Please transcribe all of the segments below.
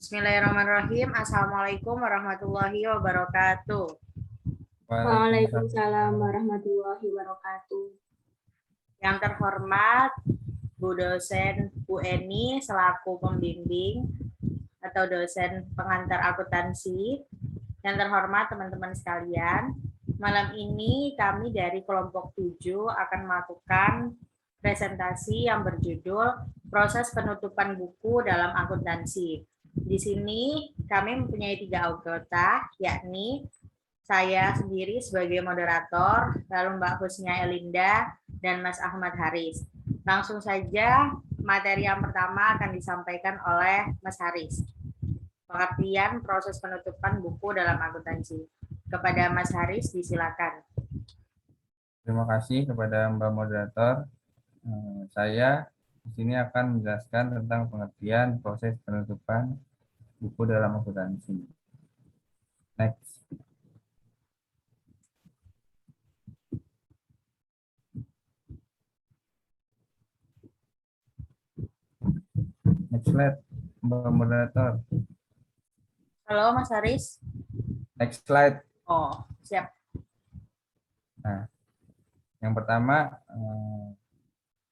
Bismillahirrahmanirrahim. Assalamualaikum warahmatullahi wabarakatuh. Waalaikumsalam warahmatullahi wabarakatuh. Yang terhormat Bu dosen Bu Eni selaku pembimbing atau dosen pengantar akuntansi. Yang terhormat teman-teman sekalian, malam ini kami dari kelompok 7 akan melakukan presentasi yang berjudul Proses Penutupan Buku dalam Akuntansi. Di sini kami mempunyai 3 anggota, yakni saya sendiri sebagai moderator, lalu Mbak Husnia Elinda, dan Mas Ahmad Haris. Langsung saja, materi yang pertama akan disampaikan oleh Mas Haris. Pengertian proses penutupan buku dalam akuntansi. Kepada Mas Haris, disilakan. Terima kasih kepada Mbak Moderator. Saya di sini akan menjelaskan tentang pengertian proses penutupan buku dalam akuntansi. Next. Next slide, Mbak Moderator. Halo, Mas Haris. Next slide. Oh, siap. Nah, yang pertama,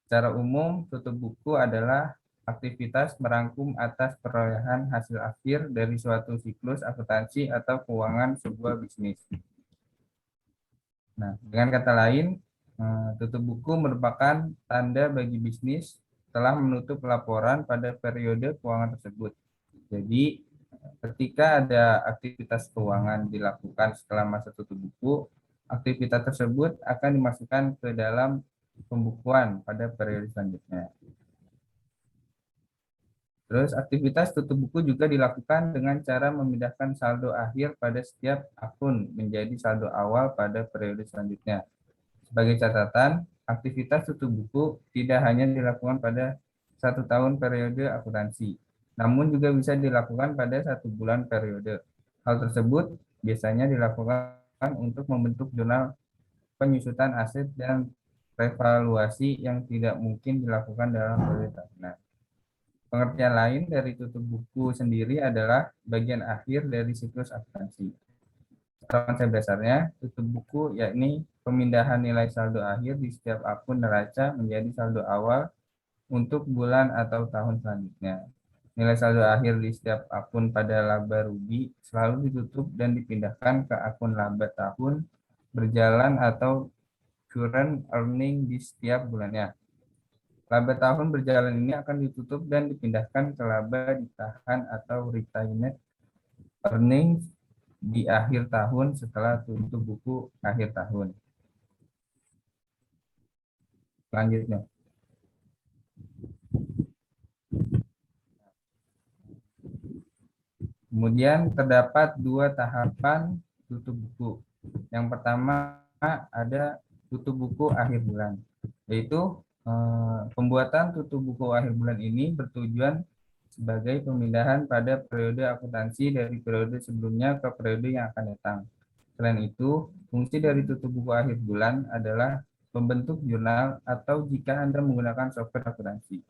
secara umum tutup buku adalah aktivitas merangkum atas perolehan hasil akhir dari suatu siklus akuntansi atau keuangan sebuah bisnis. Nah, dengan kata lain, tutup buku merupakan tanda bagi bisnis telah menutup laporan pada periode keuangan tersebut. Jadi, ketika ada aktivitas keuangan dilakukan setelah masa tutup buku, aktivitas tersebut akan dimasukkan ke dalam pembukuan pada periode selanjutnya. Terus, aktivitas tutup buku juga dilakukan dengan cara memindahkan saldo akhir pada setiap akun menjadi saldo awal pada periode selanjutnya. Sebagai catatan, aktivitas tutup buku tidak hanya dilakukan pada 1 tahun periode akuntansi, namun juga bisa dilakukan pada 1 bulan periode. Hal tersebut biasanya dilakukan untuk membentuk jurnal penyusutan aset dan revaluasi yang tidak mungkin dilakukan dalam periode tahunan. Pengertian lain dari tutup buku sendiri adalah bagian akhir dari siklus akuntansi. Konsep dasarnya, tutup buku yakni pemindahan nilai saldo akhir di setiap akun neraca menjadi saldo awal untuk bulan atau tahun selanjutnya. Nilai saldo akhir di setiap akun pada laba rugi selalu ditutup dan dipindahkan ke akun laba tahun berjalan atau current earning di setiap bulannya. Laba tahun berjalan ini akan ditutup dan dipindahkan ke laba ditahan atau retained earnings di akhir tahun setelah tutup buku akhir tahun. Selanjutnya. Kemudian terdapat 2 tahapan tutup buku. Yang pertama ada tutup buku akhir bulan, yaitu pembuatan tutup buku akhir bulan ini bertujuan sebagai pemindahan pada periode akuntansi dari periode sebelumnya ke periode yang akan datang. Selain itu, fungsi dari tutup buku akhir bulan adalah membentuk jurnal atau jika Anda menggunakan software akuntansi,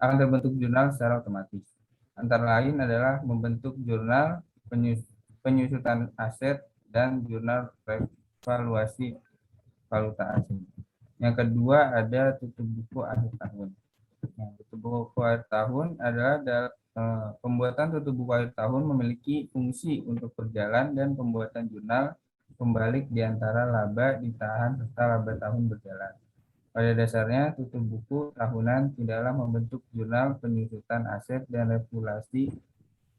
akan terbentuk jurnal secara otomatis. Antara lain adalah membentuk jurnal penyusutan aset dan jurnal revaluasi valuta asing. Yang kedua ada tutup buku akhir tahun. Nah, tutup buku akhir tahun adalah pembuatan tutup buku akhir tahun memiliki fungsi untuk berjalan dan pembuatan jurnal pembalik di antara laba ditahan serta laba tahun berjalan. Pada dasarnya, tutup buku tahunan tidaklah membentuk jurnal penyusutan aset dan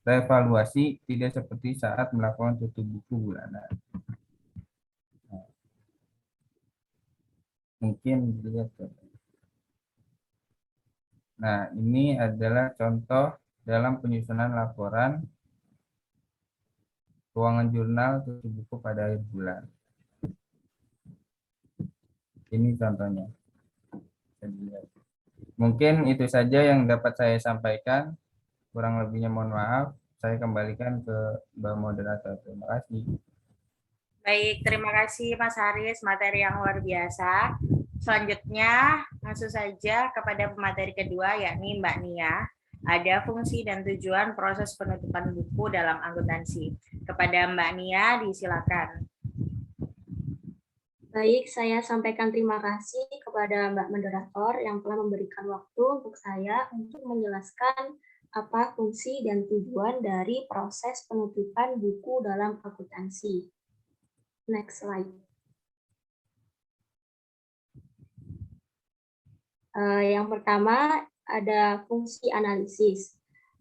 revaluasi tidak seperti saat melakukan tutup buku bulanan. Mungkin dilihat. Nah, ini adalah contoh dalam penyusunan laporan keuangan jurnal tutup buku pada akhir bulan. Ini contohnya. Mungkin itu saja yang dapat saya sampaikan. Kurang lebihnya mohon maaf. Saya kembalikan ke Mbak Moderator. Terima kasih. Baik, terima kasih Mas Haris, materi yang luar biasa. Selanjutnya, langsung saja kepada pemateri kedua, yakni Mbak Nia. ada fungsi dan tujuan proses penutupan buku dalam akuntansi. Kepada Mbak Nia, disilakan. Baik, saya sampaikan terima kasih kepada Mbak Moderator yang telah memberikan waktu untuk saya untuk menjelaskan apa fungsi dan tujuan dari proses penutupan buku dalam akuntansi. Next slide. Yang pertama ada fungsi analisis.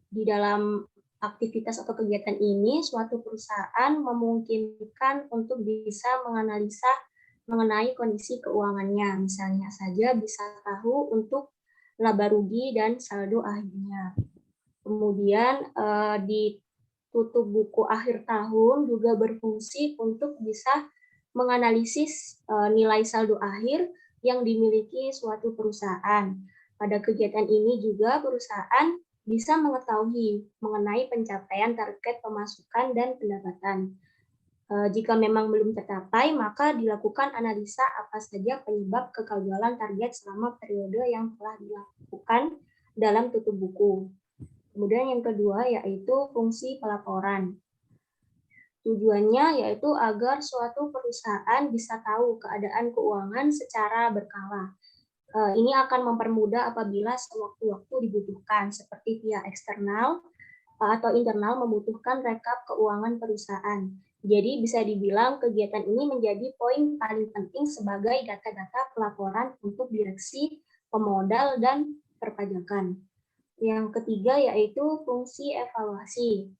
Di dalam aktivitas atau kegiatan ini, suatu perusahaan memungkinkan untuk bisa menganalisa mengenai kondisi keuangannya. Misalnya saja bisa tahu untuk laba rugi dan saldo akhirnya. Kemudian di tutup buku akhir tahun juga berfungsi untuk bisa menganalisis nilai saldo akhir yang dimiliki suatu perusahaan. Pada kegiatan ini juga perusahaan bisa mengetahui mengenai pencapaian target pemasukan dan pendapatan. Jika memang belum tercapai, maka dilakukan analisa apa saja penyebab kegagalan target selama periode yang telah dilakukan dalam tutup buku. Kemudian yang kedua yaitu fungsi pelaporan. Tujuannya yaitu agar suatu perusahaan bisa tahu keadaan keuangan secara berkala. Ini akan mempermudah apabila sewaktu-waktu dibutuhkan, seperti pihak eksternal atau internal membutuhkan rekap keuangan perusahaan. Jadi bisa dibilang kegiatan ini menjadi poin paling penting sebagai data-data pelaporan untuk direksi, pemodal, dan perpajakan. Yang ketiga yaitu fungsi evaluasi.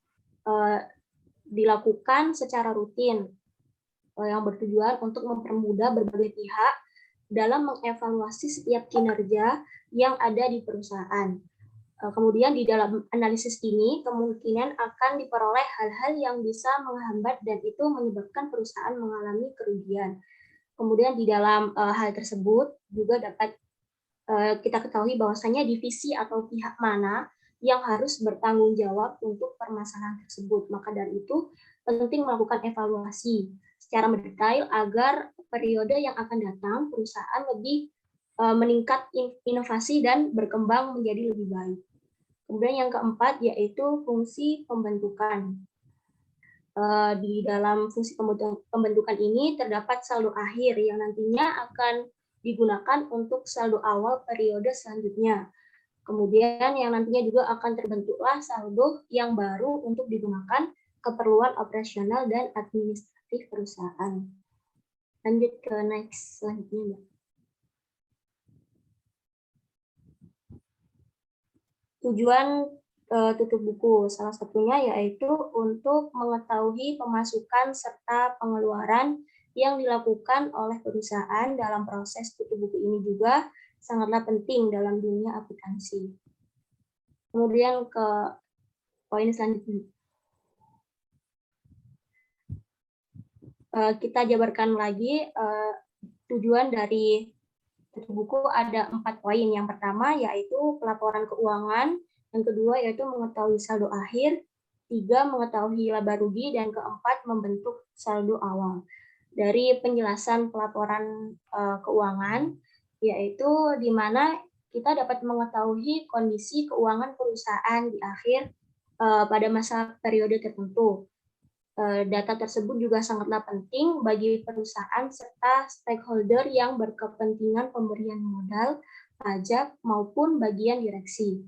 Dilakukan secara rutin yang bertujuan untuk mempermudah berbagai pihak dalam mengevaluasi setiap kinerja yang ada di perusahaan. Kemudian di dalam analisis ini kemungkinan akan diperoleh hal-hal yang bisa menghambat dan itu menyebabkan perusahaan mengalami kerugian. Kemudian di dalam hal tersebut juga dapat kita ketahui bahwasanya divisi atau pihak mana yang harus bertanggung jawab untuk permasalahan tersebut. Maka dari itu penting melakukan evaluasi secara mendetail agar periode yang akan datang perusahaan lebih meningkat inovasi dan berkembang menjadi lebih baik. Kemudian yang keempat yaitu fungsi pembentukan. Di dalam fungsi pembentukan ini terdapat saldo akhir yang nantinya akan digunakan untuk saldo awal periode selanjutnya. Kemudian yang nantinya juga akan terbentuklah saldo yang baru untuk digunakan keperluan operasional dan administratif perusahaan. Lanjut ke next selanjutnya, Mbak. Tujuan tutup buku salah satunya yaitu untuk mengetahui pemasukan serta pengeluaran yang dilakukan oleh perusahaan dalam proses tutup buku ini juga sangatlah penting dalam dunia akuntansi. Kemudian ke poin selanjutnya. Kita jabarkan lagi tujuan dari tutup buku ada 4 poin. Yang pertama yaitu pelaporan keuangan, yang kedua yaitu mengetahui saldo akhir, 3 mengetahui laba rugi, dan keempat membentuk saldo awal. Dari penjelasan pelaporan keuangan yaitu di mana kita dapat mengetahui kondisi keuangan perusahaan di akhir pada masa periode tertentu. Data tersebut juga sangatlah penting bagi perusahaan serta stakeholder yang berkepentingan pemberian modal, pajak, maupun bagian direksi.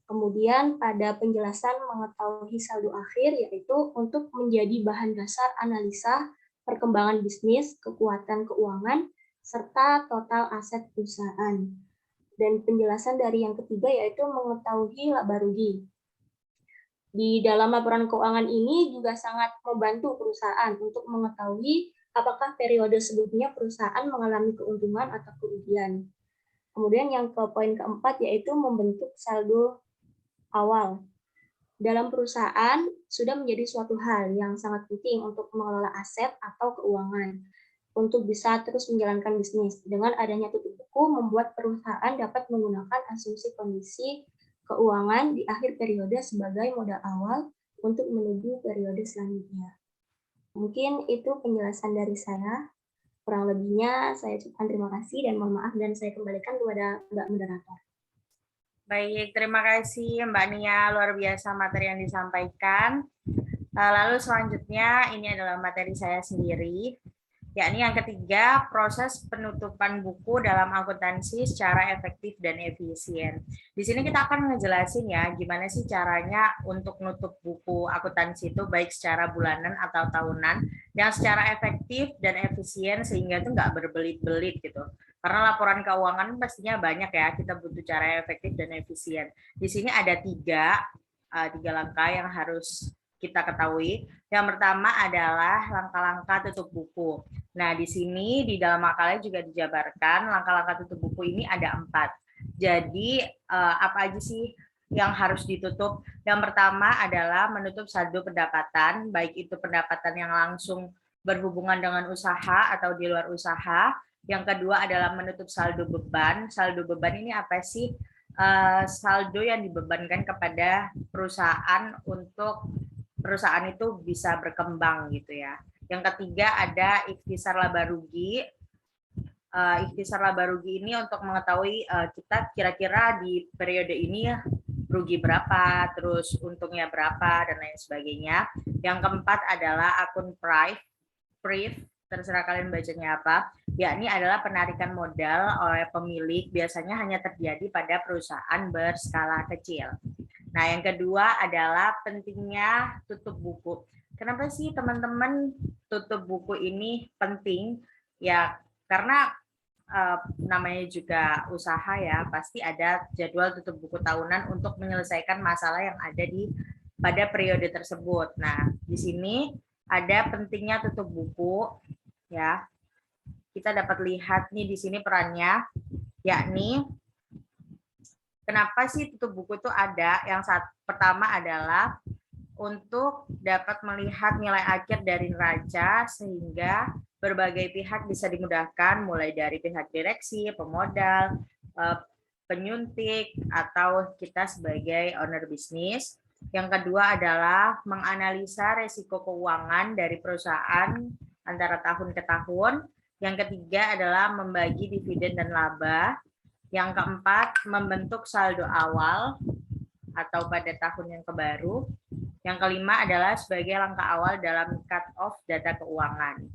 Kemudian pada penjelasan mengetahui saldo akhir yaitu untuk menjadi bahan dasar analisa perkembangan bisnis, kekuatan keuangan, serta total aset perusahaan. Dan penjelasan dari yang ketiga yaitu mengetahui laba rugi. Di dalam laporan keuangan ini juga sangat membantu perusahaan untuk mengetahui apakah periode sebelumnya perusahaan mengalami keuntungan atau kerugian. Kemudian yang ke poin keempat yaitu membentuk saldo awal. Dalam perusahaan sudah menjadi suatu hal yang sangat penting untuk mengelola aset atau keuangan untuk bisa terus menjalankan bisnis. Dengan adanya tutup buku membuat perusahaan dapat menggunakan asumsi kondisi keuangan di akhir periode sebagai modal awal untuk menuju periode selanjutnya. Mungkin itu penjelasan dari saya. Kurang lebihnya saya ucapkan terima kasih dan mohon maaf dan saya kembalikan kepada Mbak Moderator. Baik, terima kasih Mbak Nia, luar biasa materi yang disampaikan. Lalu selanjutnya ini adalah materi saya sendiri, yakni yang ketiga, proses penutupan buku dalam akuntansi secara efektif dan efisien. Di sini kita akan ngejelasin ya, gimana sih caranya untuk nutup buku akuntansi itu baik secara bulanan atau tahunan, yang secara efektif dan efisien sehingga itu nggak berbelit-belit gitu. Karena laporan keuangan pastinya banyak ya, kita butuh cara efektif dan efisien. Di sini ada tiga langkah yang harus kita ketahui. Yang pertama adalah langkah-langkah tutup buku. Nah, di sini di dalam makalnya juga dijabarkan langkah-langkah tutup buku ini ada 4. Jadi apa aja sih yang harus ditutup? Yang pertama adalah menutup saldo pendapatan, baik itu pendapatan yang langsung berhubungan dengan usaha atau di luar usaha. Yang kedua adalah menutup saldo beban. Saldo beban ini apa sih? Saldo yang dibebankan kepada perusahaan untuk perusahaan itu bisa berkembang gitu ya. Yang ketiga ada ikhtisar laba rugi. Ikhtisar laba rugi ini untuk mengetahui kita kira-kira di periode ini rugi berapa, terus untungnya berapa, dan lain sebagainya. Yang keempat adalah akun PRIF, terserah kalian bacanya apa, yakni adalah penarikan modal oleh pemilik, biasanya hanya terjadi pada perusahaan berskala kecil. Nah, yang kedua adalah pentingnya tutup buku. Kenapa sih teman-teman tutup buku ini penting? Ya, karena namanya juga usaha ya, pasti ada jadwal tutup buku tahunan untuk menyelesaikan masalah yang ada di pada periode tersebut. Nah, di sini ada pentingnya tutup buku ya. Kita dapat lihat nih di sini perannya, yakni kenapa sih tutup buku itu ada? Yang pertama adalah untuk dapat melihat nilai akhir dari neraca sehingga berbagai pihak bisa dimudahkan, mulai dari pihak direksi, pemodal, penyuntik, atau kita sebagai owner bisnis. Yang kedua adalah menganalisa resiko keuangan dari perusahaan antara tahun ke tahun. Yang ketiga adalah membagi dividen dan laba. Yang keempat, membentuk saldo awal atau pada tahun yang kebaru. Yang kelima adalah sebagai langkah awal dalam cut-off data keuangan.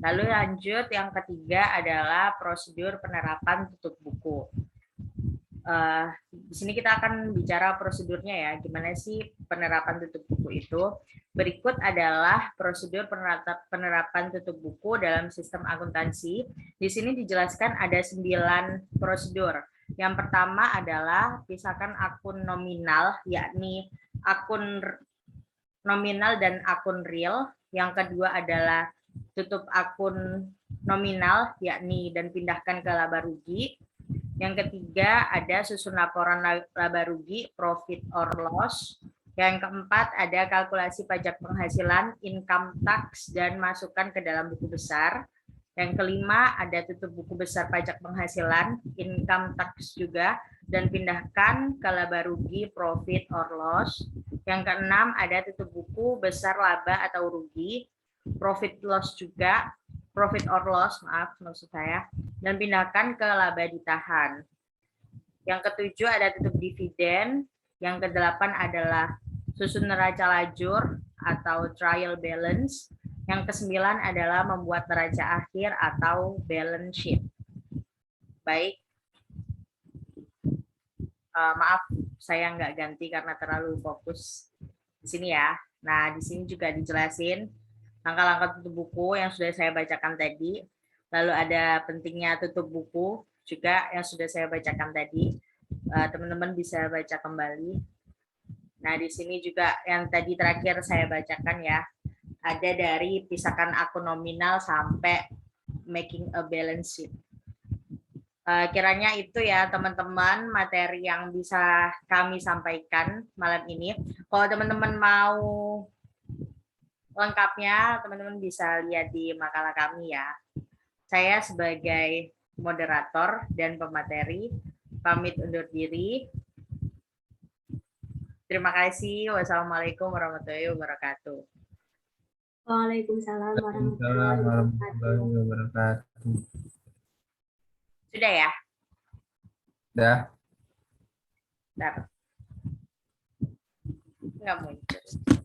Lalu lanjut, yang ketiga adalah prosedur penerapan tutup buku. Di sini kita akan bicara prosedurnya ya, gimana sih penerapan tutup buku itu. Berikut adalah prosedur penerapan tutup buku dalam sistem akuntansi. Di sini dijelaskan ada 9 prosedur. Yang pertama adalah pisahkan akun nominal, yakni akun nominal dan akun real. Yang kedua adalah tutup akun nominal, yakni dan pindahkan ke laba rugi. Yang ketiga ada susun laporan laba rugi, profit or loss. Yang keempat ada kalkulasi pajak penghasilan, income tax, dan masukkan ke dalam buku besar. Yang kelima ada tutup buku besar pajak penghasilan, income tax juga, dan pindahkan ke laba rugi, profit or loss. Yang keenam ada tutup buku besar laba atau rugi, profit loss juga, profit or loss, maaf maksud saya, dan pindahkan ke laba ditahan. Yang ketujuh ada tutup dividen. Yang kedelapan adalah susun neraca lajur atau trial balance. Yang kesembilan adalah membuat neraca akhir atau balance sheet. Baik, maaf saya nggak ganti karena terlalu fokus di sini ya. Nah, di sini juga dijelasin langkah-langkah tutup buku yang sudah saya bacakan tadi. Lalu ada pentingnya tutup buku juga yang sudah saya bacakan tadi. Teman-teman bisa baca kembali. Nah, di sini juga yang tadi terakhir saya bacakan ya. Ada dari pisahkan akun nominal sampai making a balance sheet. Kiranya itu ya teman-teman materi yang bisa kami sampaikan malam ini. Kalau teman-teman mau lengkapnya, teman-teman bisa lihat di makalah kami ya. Saya sebagai moderator dan pemateri pamit undur diri. Terima kasih. Wassalamualaikum warahmatullahi wabarakatuh. Waalaikumsalam warahmatullahi wabarakatuh. Sudah ya? Sudah. Bentar. Nggak muncul.